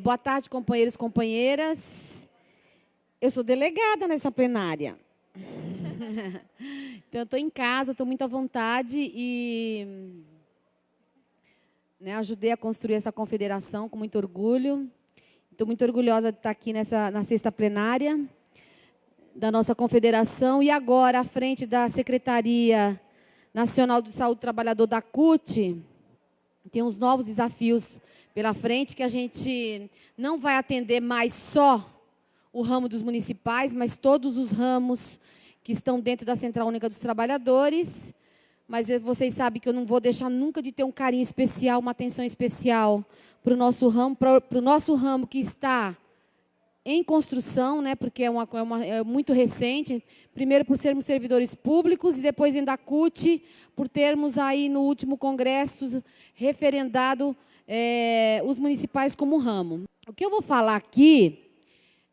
Boa tarde, companheiros e companheiras. Eu sou delegada nessa plenária. Então, eu estou em casa, estou muito à vontade e ajudei a construir essa confederação com muito orgulho. Estou muito orgulhosa de estar aqui na sexta plenária da nossa confederação e agora à frente da Secretaria Nacional de Saúde do Trabalhador da CUT. Tem uns novos desafios pela frente que a gente não vai atender mais só o ramo dos municipais, mas todos os ramos que estão dentro da Central Única dos Trabalhadores. Mas vocês sabem que eu não vou deixar nunca de ter um carinho especial, uma atenção especial para o nosso ramo que está em construção, né, porque é muito recente, primeiro por sermos servidores públicos e depois dentro da CUT, por termos aí no último congresso referendado os municipais como ramo. O que eu vou falar aqui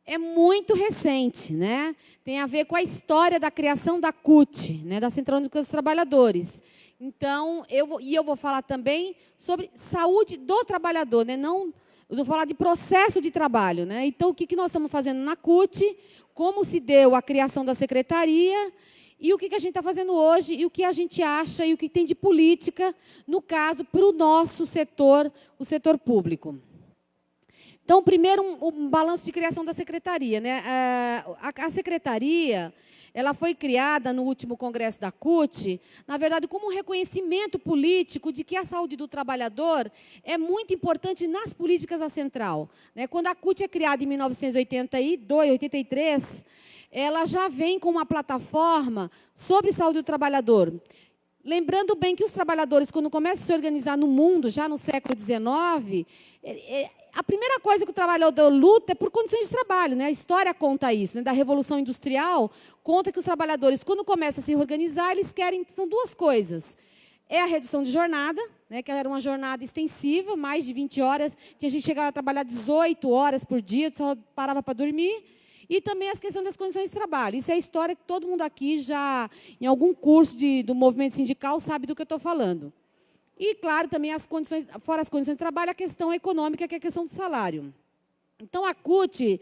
é muito recente, né? Tem a ver com a história da criação da CUT, né, da Central Única dos Trabalhadores. Então, eu vou falar também sobre saúde do trabalhador, né? Eu vou falar de processo de trabalho, né? Então, o que nós estamos fazendo na CUT, como se deu a criação da secretaria e o que a gente está fazendo hoje e o que a gente acha e o que tem de política, no caso, para o nosso setor, o setor público. Então, primeiro, um balanço de criação da secretaria, né? A secretaria, ela foi criada no último congresso da CUT, na verdade, como um reconhecimento político de que a saúde do trabalhador é muito importante nas políticas da central, né? Quando a CUT é criada em 1982, 83, ela já vem com uma plataforma sobre saúde do trabalhador. Lembrando bem que os trabalhadores, quando começam a se organizar no mundo, já no século XIX, a primeira coisa que o trabalhador luta é por condições de trabalho, né? A história conta isso, né? Da Revolução Industrial, conta que os trabalhadores, quando começam a se organizar, eles querem, são duas coisas. É a redução de jornada, né? Que era uma jornada extensiva, mais de 20 horas, tinha gente que chegava a trabalhar 18 horas por dia, só parava para dormir. E também as questões das condições de trabalho. Isso é a história que todo mundo aqui já, em algum curso do movimento sindical, sabe do que eu estou falando. E, claro, também fora as condições de trabalho, a questão econômica, que é a questão do salário. Então, a CUT,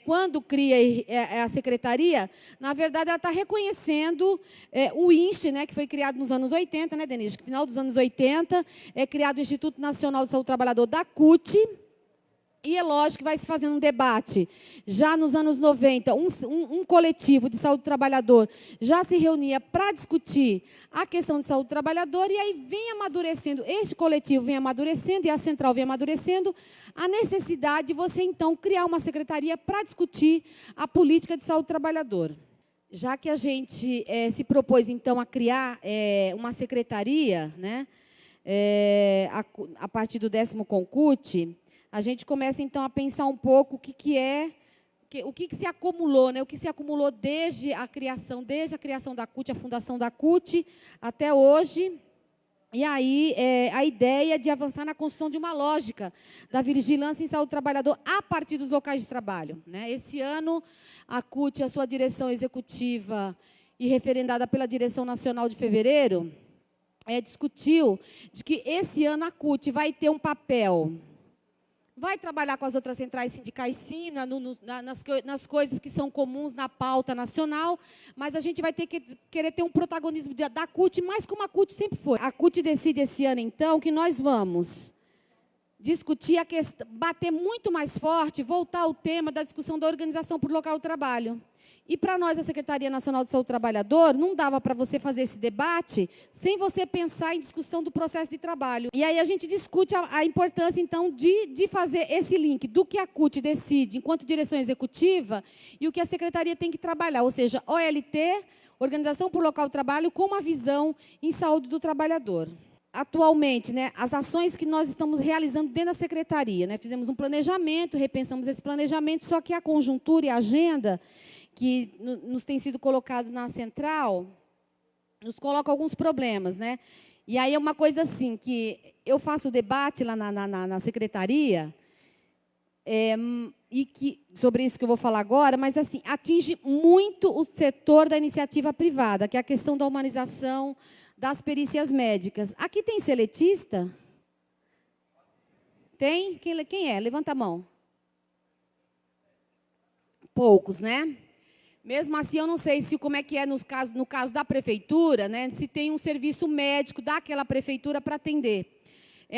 quando cria a secretaria, na verdade, ela está reconhecendo o INSTE, né, que foi criado nos anos 80, né, Denise? No final dos anos 80, é criado o Instituto Nacional de Saúde do Trabalhador da CUT. E é lógico que vai se fazendo um debate. Já nos anos 90, um coletivo de saúde do trabalhador já se reunia para discutir a questão de saúde do trabalhador, e aí vem amadurecendo, este coletivo vem amadurecendo, e a central vem amadurecendo, a necessidade de você, então, criar uma secretaria para discutir a política de saúde do trabalhador. Já que a gente se propôs, então, a criar uma secretaria, né, a partir do 10º Concute, a gente começa, então, a pensar um pouco o que se acumulou, né? O que se acumulou desde a criação da CUT, a fundação da CUT, até hoje. E aí, a ideia de avançar na construção de uma lógica da vigilância em saúde do trabalhador a partir dos locais de trabalho, né? Esse ano, a CUT, a sua direção executiva e referendada pela Direção Nacional de Fevereiro, discutiu de que esse ano a CUT vai ter um papel. Vai trabalhar com as outras centrais sindicais, sim, nas coisas que são comuns na pauta nacional, mas a gente vai querer ter um protagonismo da CUT, mais como a CUT sempre foi. A CUT decide esse ano, então, que nós vamos discutir a questão, bater muito mais forte, voltar ao tema da discussão da organização por local de trabalho. E, para nós, a Secretaria Nacional de Saúde do Trabalhador, não dava para você fazer esse debate sem você pensar em discussão do processo de trabalho. E aí a gente discute a importância, então, de fazer esse link do que a CUT decide enquanto direção executiva e o que a Secretaria tem que trabalhar, ou seja, OLT, Organização por Local de Trabalho, com uma visão em saúde do trabalhador. Atualmente, né, as ações que nós estamos realizando dentro da Secretaria, né, fizemos um planejamento, repensamos esse planejamento, só que a conjuntura e a agenda que nos tem sido colocado na central, nos coloca alguns problemas, né? E aí é uma coisa assim, que eu faço debate lá na secretaria, sobre isso que eu vou falar agora, mas assim, atinge muito o setor da iniciativa privada, que é a questão da humanização das perícias médicas. Aqui tem seletista? Tem? Quem é? Levanta a mão. Poucos, né? Mesmo assim, eu não sei se como é que é no caso da prefeitura, né? Se tem um serviço médico daquela prefeitura para atender.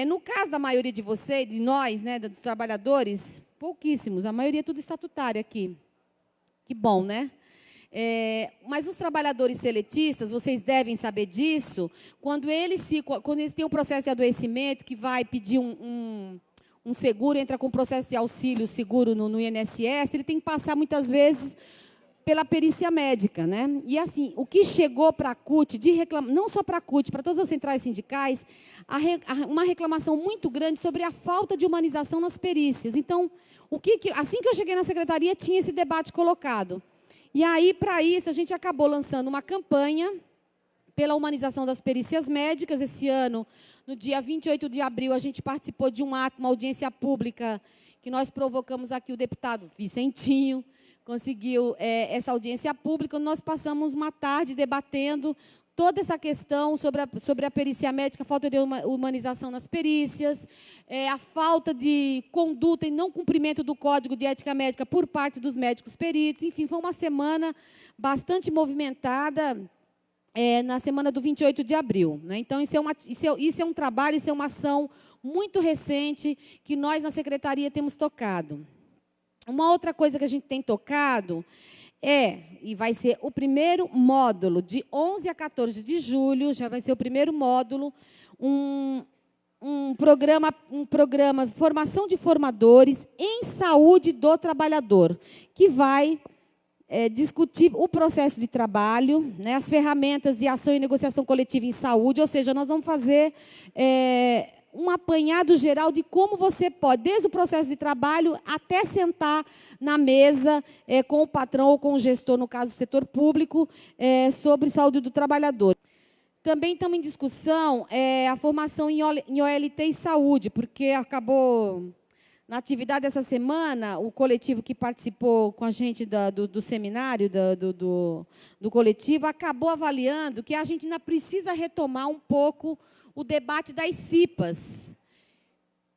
No caso da maioria de vocês, de nós, né, dos trabalhadores, pouquíssimos, a maioria é tudo estatutário aqui. Que bom, né? Mas os trabalhadores seletistas, vocês devem saber disso, quando eles têm um processo de adoecimento que vai pedir um seguro, entra com processo de auxílio seguro no INSS, ele tem que passar muitas vezes pela perícia médica, né? E assim, o que chegou para a CUT, não só para a CUT, para todas as centrais sindicais, uma reclamação muito grande sobre a falta de humanização nas perícias. Então, assim que eu cheguei na secretaria, tinha esse debate colocado. E aí, para isso, a gente acabou lançando uma campanha pela humanização das perícias médicas. Esse ano, no dia 28 de abril, a gente participou de uma audiência pública que nós provocamos aqui, o deputado Vicentinho conseguiu essa audiência pública. Nós passamos uma tarde debatendo toda essa questão sobre a perícia médica, a falta de humanização nas perícias, a falta de conduta e não cumprimento do Código de Ética Médica por parte dos médicos peritos. Enfim, foi uma semana bastante movimentada na semana do 28 de abril. Né? Então, isso é um trabalho, isso é uma ação muito recente que nós, na Secretaria, temos tocado. Uma outra coisa que a gente tem tocado e vai ser o primeiro módulo, de 11 a 14 de julho, já vai ser o primeiro módulo, um programa de formação de formadores em saúde do trabalhador, que vai discutir o processo de trabalho, né, as ferramentas de ação e negociação coletiva em saúde, ou seja, nós vamos fazer um apanhado geral de como você pode, desde o processo de trabalho até sentar na mesa com o patrão ou com o gestor, no caso do setor público, sobre saúde do trabalhador. Também estamos em discussão a formação em OLT e saúde, porque acabou, na atividade dessa semana, o coletivo que participou com a gente do seminário, do coletivo, acabou avaliando que a gente ainda precisa retomar um pouco o debate das CIPAs.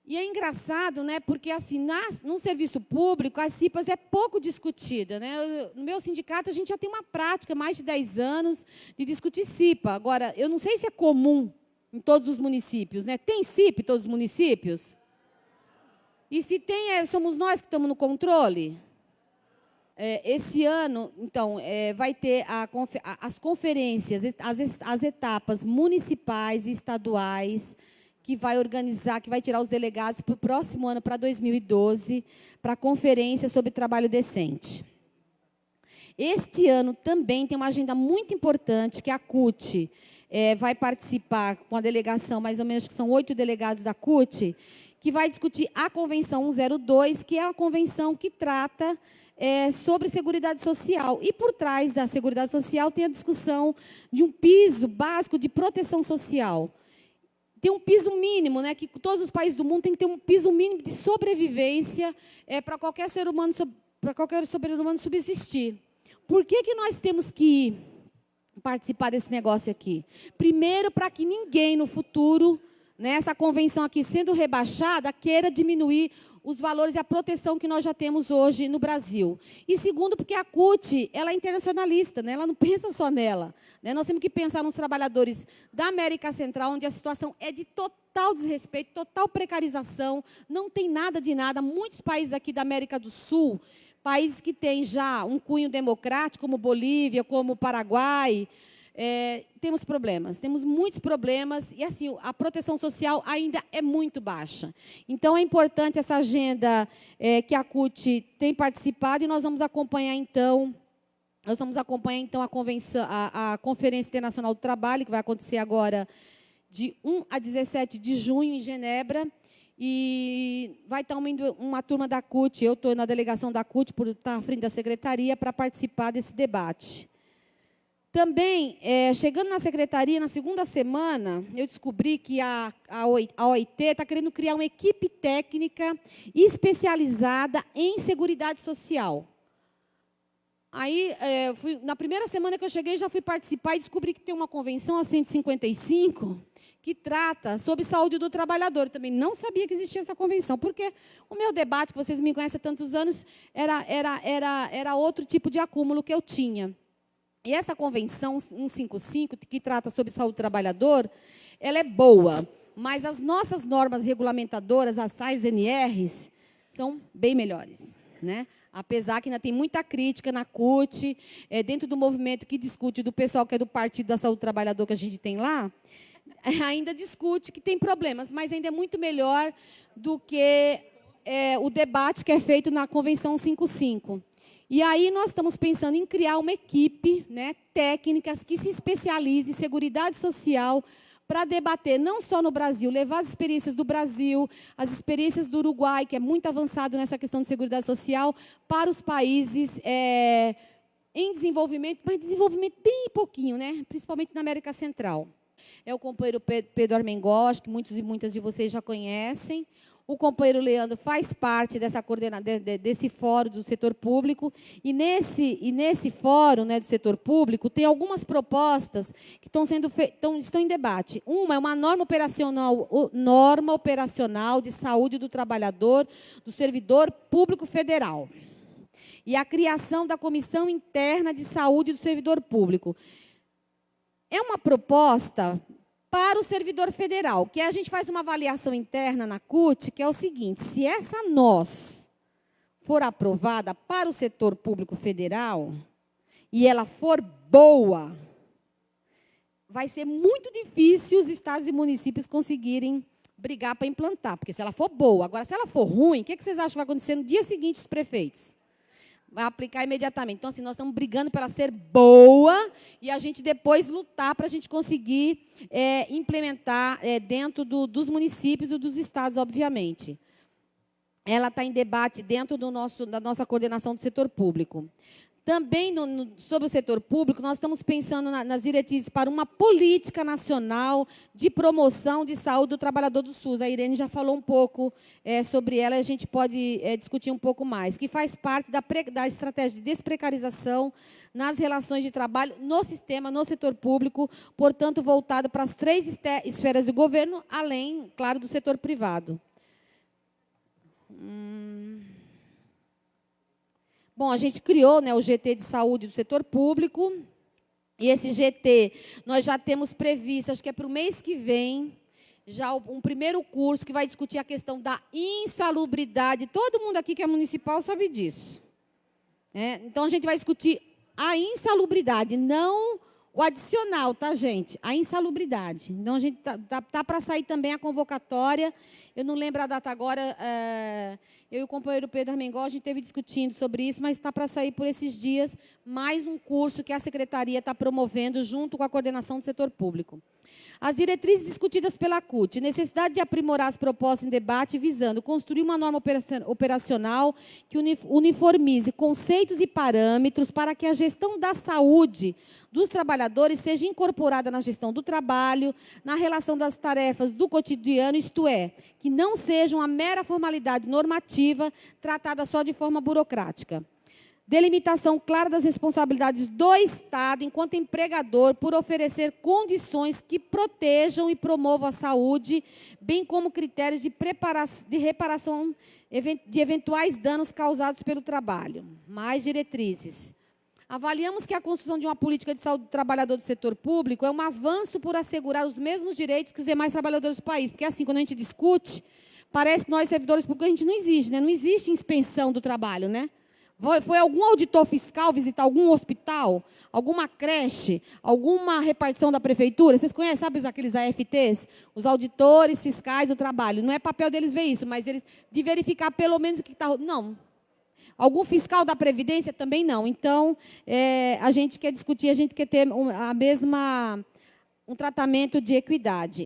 E é engraçado, né, porque assim, no serviço público, as CIPAs é pouco discutida. Né? No meu sindicato, a gente já tem uma prática, mais de 10 anos, de discutir CIPA. Agora, eu não sei se é comum em todos os municípios. Né? Tem CIPA em todos os municípios? E se tem, somos nós que estamos no controle? Esse ano, então, vai ter as conferências, as etapas municipais e estaduais, que vai organizar, que vai tirar os delegados para o próximo ano, para 2012, para a conferência sobre trabalho decente. Este ano também tem uma agenda muito importante, que a CUT vai participar com a delegação, mais ou menos, que são 8 delegados da CUT, que vai discutir a Convenção 102, que é a convenção que trata sobre Seguridade Social. E por trás da Seguridade Social tem a discussão de um piso básico de proteção social. Tem um piso mínimo, né, que todos os países do mundo têm que ter um piso mínimo de sobrevivência para qualquer ser humano subsistir. Por que nós temos que participar desse negócio aqui? Primeiro, para que ninguém no futuro, né, essa convenção aqui sendo rebaixada, queira diminuir os valores e a proteção que nós já temos hoje no Brasil. E segundo, porque a CUT ela é internacionalista, né? Ela não pensa só nela. Né? Nós temos que pensar nos trabalhadores da América Central, onde a situação é de total desrespeito, total precarização, não tem nada de nada. Muitos países aqui da América do Sul, países que têm já um cunho democrático, como Bolívia, como Paraguai, temos problemas, temos muitos problemas, e assim, a proteção social ainda é muito baixa. Então, é importante essa agenda que a CUT tem participado, e nós vamos acompanhar, então, a convenção, a Conferência Internacional do Trabalho, que vai acontecer agora de 1 a 17 de junho, em Genebra, e vai estar uma turma da CUT, eu estou na delegação da CUT, por estar à frente da secretaria, para participar desse debate. Também, chegando na secretaria, na segunda semana, eu descobri que a OIT está querendo criar uma equipe técnica especializada em Seguridade Social. Aí, na primeira semana que eu cheguei, já fui participar e descobri que tem uma convenção, a 155, que trata sobre saúde do trabalhador. Eu também não sabia que existia essa convenção, porque o meu debate, que vocês me conhecem há tantos anos, era outro tipo de acúmulo que eu tinha. E essa convenção 155, que trata sobre saúde do trabalhador, ela é boa, mas as nossas normas regulamentadoras, as tais NRs, são bem melhores, né? Apesar que ainda tem muita crítica na CUT, dentro do movimento que discute, do pessoal que é do Partido da Saúde do Trabalhador que a gente tem lá, ainda discute que tem problemas, mas ainda é muito melhor do que o debate que é feito na Convenção 55. E aí nós estamos pensando em criar uma equipe, né, técnicas que se especialize em seguridade social para debater, não só no Brasil, levar as experiências do Brasil, as experiências do Uruguai, que é muito avançado nessa questão de seguridade social, para os países em desenvolvimento, mas desenvolvimento bem pouquinho, né, principalmente na América Central. É o companheiro Pedro Armengol, que muitos e muitas de vocês já conhecem. O companheiro Leandro faz parte desse fórum do setor público, e nesse fórum, né, do setor público tem algumas propostas que estão em debate. Uma é uma norma operacional de saúde do trabalhador, do servidor público federal, e a criação da Comissão Interna de Saúde do Servidor Público. É uma proposta para o servidor federal, que a gente faz uma avaliação interna na CUT, que é o seguinte: se essa NOS for aprovada para o setor público federal, e ela for boa, vai ser muito difícil os estados e municípios conseguirem brigar para implantar, porque se ela for boa. Agora, se ela for ruim, o que vocês acham que vai acontecer no dia seguinte os prefeitos? Vai aplicar imediatamente. Então, assim, nós estamos brigando para ela ser boa e a gente depois lutar para a gente conseguir implementar dentro dos municípios e dos estados, obviamente. Ela está em debate dentro da nossa coordenação do setor público. Também, sobre o setor público, nós estamos pensando nas diretrizes para uma política nacional de promoção de saúde do trabalhador do SUS. A Irene já falou um pouco sobre ela, e a gente pode discutir um pouco mais, que faz parte da estratégia de desprecarização nas relações de trabalho no sistema, no setor público, portanto, voltada para as 3 esferas de governo, além, claro, do setor privado. Bom, a gente criou, né, o GT de saúde do setor público, e esse GT nós já temos previsto, acho que é para o mês que vem, já um primeiro curso que vai discutir a questão da insalubridade. Todo mundo aqui que é municipal sabe disso. Então, a gente vai discutir a insalubridade, não o adicional, tá, gente? A insalubridade. Então, a gente tá para sair também a convocatória. Eu não lembro a data agora. Eu e o companheiro Pedro Armengol, a gente esteve discutindo sobre isso, mas está para sair por esses dias mais um curso que a Secretaria está promovendo junto com a coordenação do setor público. As diretrizes discutidas pela CUT, necessidade de aprimorar as propostas em debate, visando construir uma norma operacional que uniformize conceitos e parâmetros para que a gestão da saúde dos trabalhadores seja incorporada na gestão do trabalho, na relação das tarefas do cotidiano, isto é, que não seja uma mera formalidade normativa tratada só de forma burocrática. Delimitação clara das responsabilidades do Estado, enquanto empregador, por oferecer condições que protejam e promovam a saúde, bem como critérios de reparação de eventuais danos causados pelo trabalho. Mais diretrizes. Avaliamos que a construção de uma política de saúde do trabalhador do setor público é um avanço por assegurar os mesmos direitos que os demais trabalhadores do país. Porque, assim, quando a gente discute, parece que nós, servidores públicos, a gente não existe, né? Não existe inspeção do trabalho, né? Foi algum auditor fiscal visitar algum hospital, alguma creche, alguma repartição da prefeitura? Vocês conhecem, sabe, aqueles AFTs? Os auditores fiscais do trabalho. Não é papel deles ver isso, mas eles de verificar pelo menos o que está... Não. Algum fiscal da Previdência? Também não. Então, a gente quer discutir, a gente quer ter um tratamento de equidade.